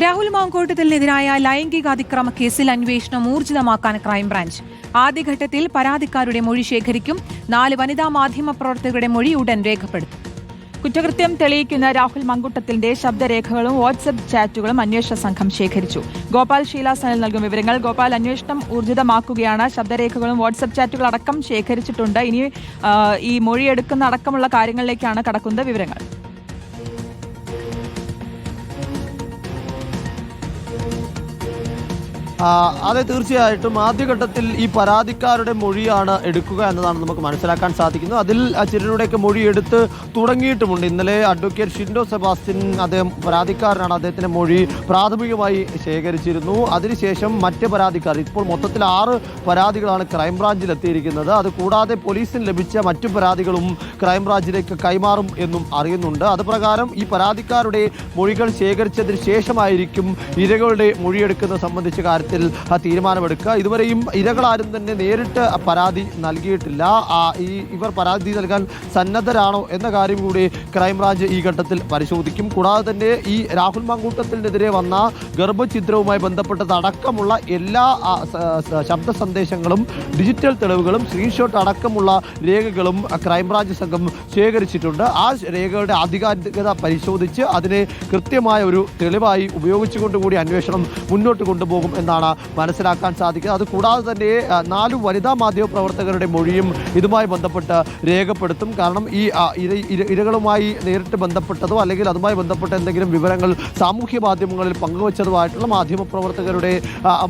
രാഹുൽ മാങ്കൂട്ടത്തിനെതിരായ ലൈംഗികാതിക്രമ കേസിൽ അന്വേഷണം ഊർജിതമാക്കാൻ ക്രൈംബ്രാഞ്ച്. ആദ്യഘട്ടത്തിൽ പരാതിക്കാരുടെ മൊഴി ശേഖരിക്കും. 4 വനിതാ മാധ്യമപ്രവർത്തകരുടെ മൊഴി ഉടൻ രേഖപ്പെടുത്തും. കുറ്റകൃത്യം തെളിയിക്കുന്ന രാഹുൽ മാങ്കൂട്ടത്തിന്റെ ശബ്ദരേഖകളും വാട്സ്ആപ്പ് ചാറ്റുകളും അന്വേഷണ സംഘം ശേഖരിച്ചു. ഗോപാൽ ഷീലാസനിൽ നൽകും വിവരങ്ങൾ. ഗോപാൽ, അന്വേഷണം ഊർജിതമാക്കുകയാണ്. ശബ്ദരേഖകളും വാട്സ്ആപ്പ് ചാറ്റുകൾ അടക്കം ശേഖരിച്ചിട്ടുണ്ട്. ഇനി ഈ മൊഴിയെടുക്കുന്ന അടക്കമുള്ള കാര്യങ്ങളിലേക്കാണ് കടക്കുന്നത്. വിവരങ്ങൾ. അതെ, തീർച്ചയായിട്ടും ആദ്യഘട്ടത്തിൽ ഈ പരാതിക്കാരുടെ മൊഴിയാണ് എടുക്കുക എന്നതാണ് നമുക്ക് മനസ്സിലാക്കാൻ സാധിക്കുന്നത്. അതിൽ ചിലരുടെയൊക്കെ മൊഴി എടുത്ത് തുടങ്ങിയിട്ടുമുണ്ട്. ഇന്നലെ അഡ്വക്കേറ്റ് ഷിൻഡോ സെബാസ്റ്റ്യൻ, അദ്ദേഹം പരാതിക്കാരനാണ്, അദ്ദേഹത്തിൻ്റെ മൊഴി പ്രാഥമികമായി ശേഖരിച്ചിരുന്നു. അതിനുശേഷം മറ്റ് പരാതിക്കാർ, ഇപ്പോൾ മൊത്തത്തിൽ 6 പരാതികളാണ് ക്രൈംബ്രാഞ്ചിൽ എത്തിയിരിക്കുന്നത്. അതുകൂടാതെ പോലീസിന് ലഭിച്ച മറ്റു പരാതികളും ക്രൈംബ്രാഞ്ചിലേക്ക് കൈമാറും എന്നും അറിയുന്നുണ്ട്. അതുപ്രകാരം ഈ പരാതിക്കാരുടെ മൊഴികൾ ശേഖരിച്ചതിന് ശേഷമായിരിക്കും ഇരകളുടെ മൊഴിയെടുക്കുന്നത് സംബന്ധിച്ച കാര്യത്തിൽ തീരുമാനമെടുക്കുക. ഇതുവരെയും ഇരകളാരും തന്നെ നേരിട്ട് പരാതി നൽകിയിട്ടില്ല. ഇവർ പരാതി നൽകാൻ സന്നദ്ധരാണോ എന്ന കാര്യം കൂടി ക്രൈംബ്രാഞ്ച് ഈ ഘട്ടത്തിൽ പരിശോധിക്കും. കൂടാതെ തന്നെ ഈ രാഹുൽ മാങ്കൂട്ടത്തിനെതിരെ വന്ന ഗർഭഛിദ്രവുമായി ബന്ധപ്പെട്ടതടക്കമുള്ള എല്ലാ ശബ്ദ സന്ദേശങ്ങളും ഡിജിറ്റൽ തെളിവുകളും സ്ക്രീൻഷോട്ട് അടക്കമുള്ള രേഖകളും ക്രൈംബ്രാഞ്ച് സംഘം ശേഖരിച്ചിട്ടുണ്ട്. ആ രേഖകളുടെ ആധികാരികത പരിശോധിച്ച് അതിനെ കൃത്യമായ ഒരു തെളിവായി ഉപയോഗിച്ചുകൊണ്ടുകൂടി അന്വേഷണം മുന്നോട്ട് കൊണ്ടുപോകും എന്നാണ് മനസ്സിലാക്കാൻ സാധിക്കുന്നത്. അതുകൂടാതെ തന്നെ 4 വനിതാ മാധ്യമ പ്രവർത്തകരുടെ മൊഴിയും ഇതുമായി ബന്ധപ്പെട്ട് രേഖപ്പെടുത്തും. കാരണം ഈ ഇരകളുമായി നേരിട്ട് ബന്ധപ്പെട്ടതോ അല്ലെങ്കിൽ അതുമായി ബന്ധപ്പെട്ട എന്തെങ്കിലും വിവരങ്ങൾ സാമൂഹ്യ മാധ്യമങ്ങളിൽ പങ്കുവച്ചതുമായിട്ടുള്ള മാധ്യമ പ്രവർത്തകരുടെ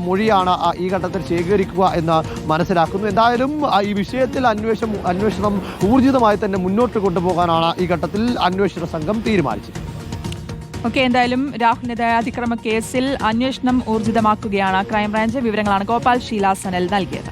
മൊഴിയാണ് ഈ ഘട്ടത്തിൽ ശേഖരിക്കുക എന്ന് മനസ്സിലാക്കുന്നു. എന്തായാലും ഈ വിഷയത്തിൽ അന്വേഷണം ഊർജിതമായി തന്നെ മുന്നോട്ട് കൊണ്ടുപോകാനാണ് ഈ ഘട്ടത്തിൽ അന്വേഷണ സംഘം തീരുമാനിച്ചത്. എന്തായാലും രാഹുലിനെതിരായ അതിക്രമ കേസിൽ അന്വേഷണം ഊർജിതമാക്കുകയാണ് ക്രൈംബ്രാഞ്ച്. വിവരങ്ങളാണ് ഗോപാൽ ഷീലാസനിൽ നൽകിയത്.